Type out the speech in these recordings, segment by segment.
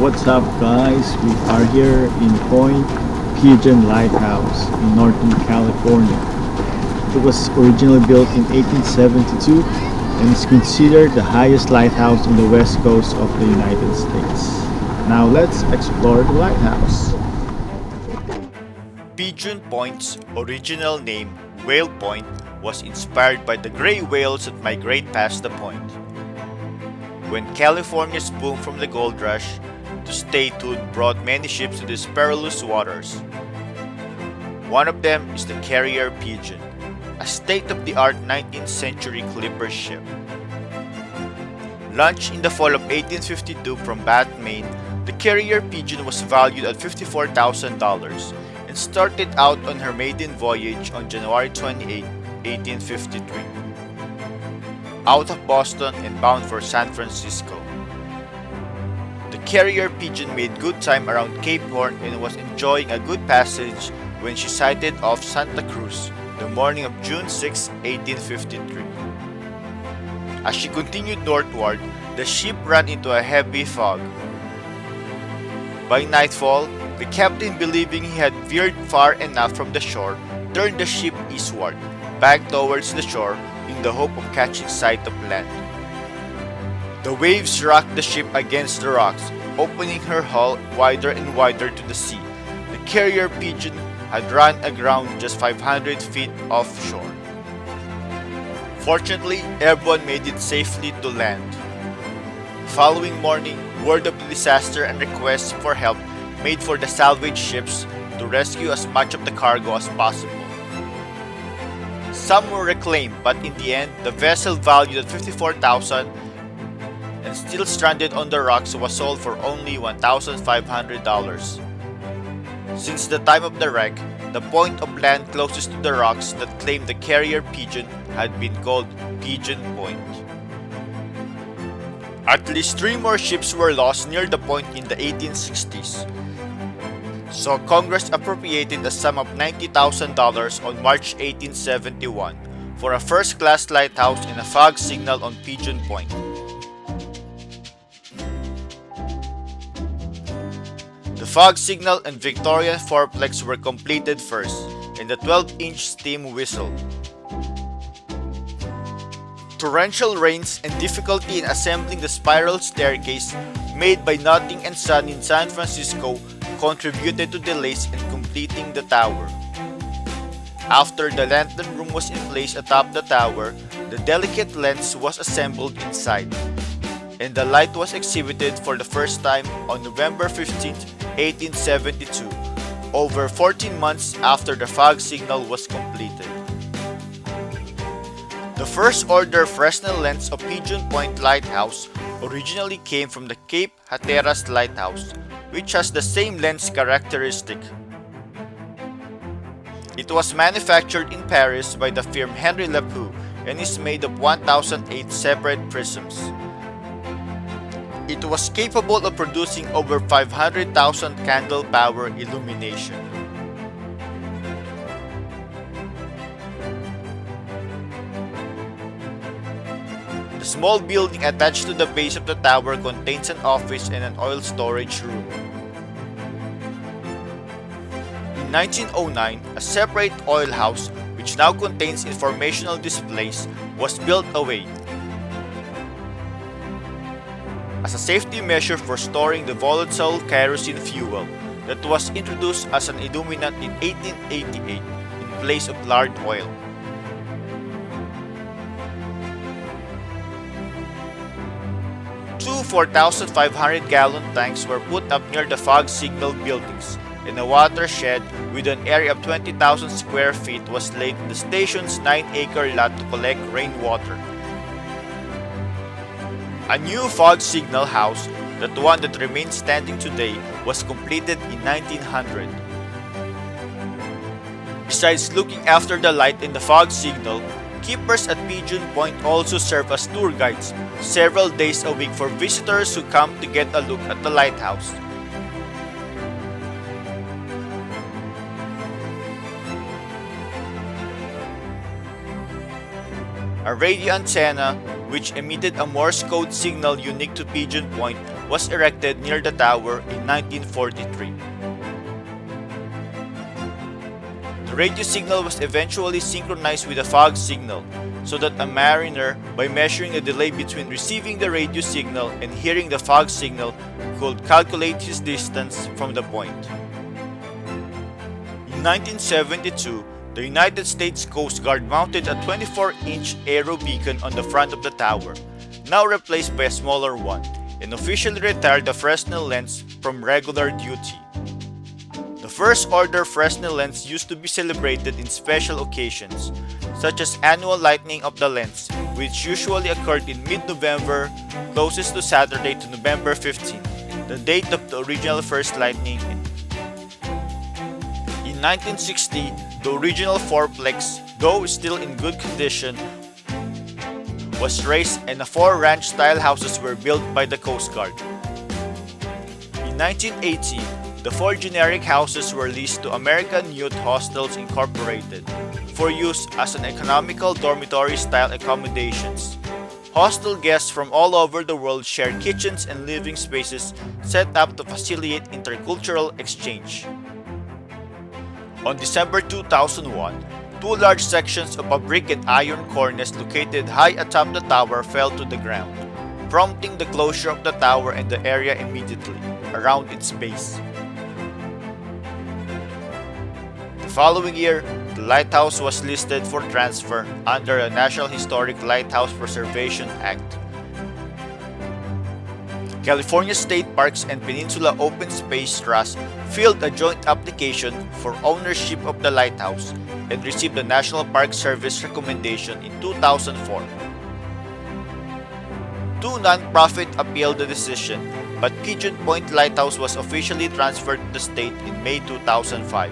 What's up guys? We are here in Point Pigeon Lighthouse in Northern California. It was originally built in 1872 and is considered the highest lighthouse on the west coast of the United States. Now let's explore the lighthouse. Pigeon Point's original name, Whale Point, was inspired by the gray whales that migrate past the point. When California's boom from the gold rush to statehood brought many ships to these perilous waters. One of them is the Carrier Pigeon, a state-of-the-art 19th century clipper ship. Launched in the fall of 1852 from Bath, Maine, the Carrier Pigeon was valued at $54,000 and started out on her maiden voyage on January 28, 1853, out of Boston and bound for San Francisco. The Carrier Pigeon made good time around Cape Horn and was enjoying a good passage when she sighted off Santa Cruz the morning of June 6, 1853. As she continued northward, the ship ran into a heavy fog. By nightfall, the captain, believing he had veered far enough from the shore, turned the ship eastward, back towards the shore in the hope of catching sight of land. The waves rocked the ship against the rocks, opening her hull wider and wider to the sea. The Carrier Pigeon had run aground just 500 feet offshore. Fortunately, everyone made it safely to land. The following morning, word of the disaster and requests for help made for the salvage ships to rescue as much of the cargo as possible. Some were reclaimed, but in the end, the vessel valued at $54,000 and still stranded on the rocks was sold for only $1,500. Since the time of the wreck, the point of land closest to the rocks that claimed the Carrier Pigeon had been called Pigeon Point. At least 3 more ships were lost near the point in the 1860s. So Congress appropriated a sum of $90,000 on March 1871 for a first-class lighthouse and a fog signal on Pigeon Point. The fog signal and Victorian fourplex were completed first, and the 12-inch steam whistle. Torrential rains and difficulty in assembling the spiral staircase made by Notting and Son in San Francisco contributed to delays in completing the tower. After the lantern room was in place atop the tower, the delicate lens was assembled inside, and the light was exhibited for the first time on November 15, 1872, over 14 months after the fog signal was completed. The first order Fresnel lens of Pigeon Point Lighthouse originally came from the Cape Hatteras Lighthouse, which has the same lens characteristic. It was manufactured in Paris by the firm Henry Lapou and is made of 1008 separate prisms. It was capable of producing over 500,000 candle power illumination. The small building attached to the base of the tower contains an office and an oil storage room. In 1909, a separate oil house, which now contains informational displays, was built away as a safety measure for storing the volatile kerosene fuel that was introduced as an illuminant in 1888 in place of lard oil. Two 4,500-gallon tanks were put up near the fog signal buildings, and a watershed with an area of 20,000 square feet was laid in the station's 9-acre lot to collect rainwater. A new fog signal house, that one that remains standing today, was completed in 1900. Besides looking after the light and the fog signal, keepers at Pigeon Point also serve as tour guides several days a week for visitors who come to get a look at the lighthouse. A radio antenna, which emitted a Morse code signal unique to Pigeon Point, was erected near the tower in 1943. The radio signal was eventually synchronized with a fog signal, so that a mariner, by measuring the delay between receiving the radio signal and hearing the fog signal, could calculate his distance from the point. In 1972, the United States Coast Guard mounted a 24-inch aero beacon on the front of the tower, now replaced by a smaller one, and officially retired the Fresnel lens from regular duty. The first order Fresnel lens used to be celebrated in special occasions, such as annual lighting of the lens, which usually occurred in mid-November, closest to Saturday to November 15, the date of the original first lighting. In 1960, the original fourplex, though still in good condition, was raised and the 4 ranch-style houses were built by the Coast Guard. In 1980, the 4 generic houses were leased to American Youth Hostels Incorporated for use as an economical dormitory-style accommodations. Hostel guests from all over the world shared kitchens and living spaces set up to facilitate intercultural exchange. On December 2001, 2 large sections of a brick and iron cornice located high atop the tower fell to the ground, prompting the closure of the tower and the area immediately around its base. The following year, the lighthouse was listed for transfer under the National Historic Lighthouse Preservation Act. California State Parks and Peninsula Open Space Trust filed a joint application for ownership of the lighthouse and received the National Park Service recommendation in 2004. 2 non-profit appealed the decision, but Pigeon Point Lighthouse was officially transferred to the state in May 2005.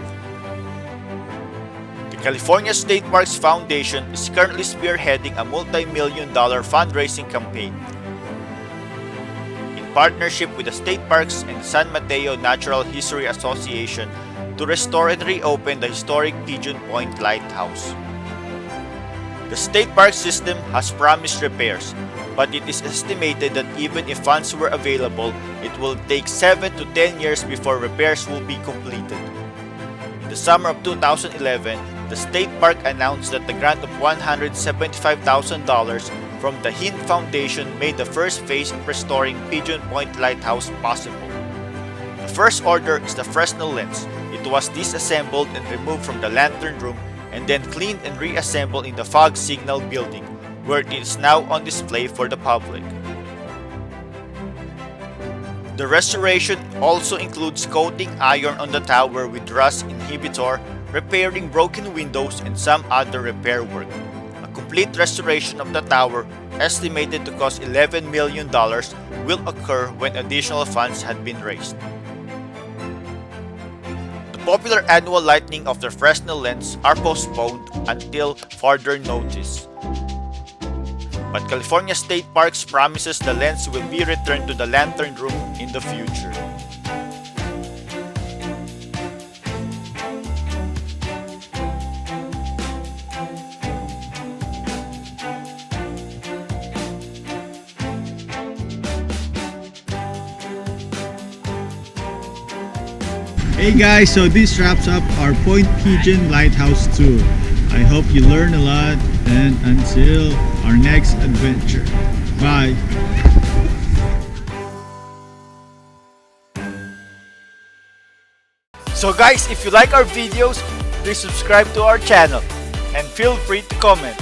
The California State Parks Foundation is currently spearheading a multi-million-dollar fundraising campaign in partnership with the State Parks and San Mateo Natural History Association to restore and reopen the historic Pigeon Point Lighthouse. The state park system has promised repairs, but it is estimated that even if funds were available, it will take 7 to 10 years before repairs will be completed. In the summer of 2011, the state park announced that the grant of $175,000 from the Hind Foundation made the first phase of restoring Pigeon Point Lighthouse possible. The first order is the Fresnel lens. It was disassembled and removed from the lantern room and then cleaned and reassembled in the fog signal building, where it is now on display for the public. The restoration also includes coating iron on the tower with rust inhibitor, repairing broken windows, and some other repair work. A complete restoration of the tower, estimated to cost $11 million, will occur when additional funds had been raised. The popular annual lighting of the Fresnel lens are postponed until further notice. But California State Parks promises the lens will be returned to the lantern room in the future. Hey guys, so this wraps up our Point Pigeon Lighthouse tour. I hope you learned a lot, and until our next adventure. Bye! So guys, if you like our videos, please subscribe to our channel and feel free to comment.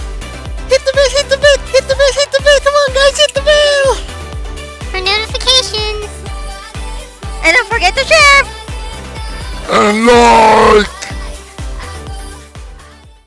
Hit the bell, hit the bell, hit the bell, hit the bell, come on guys, hit the bell! For notifications. And don't forget to share! And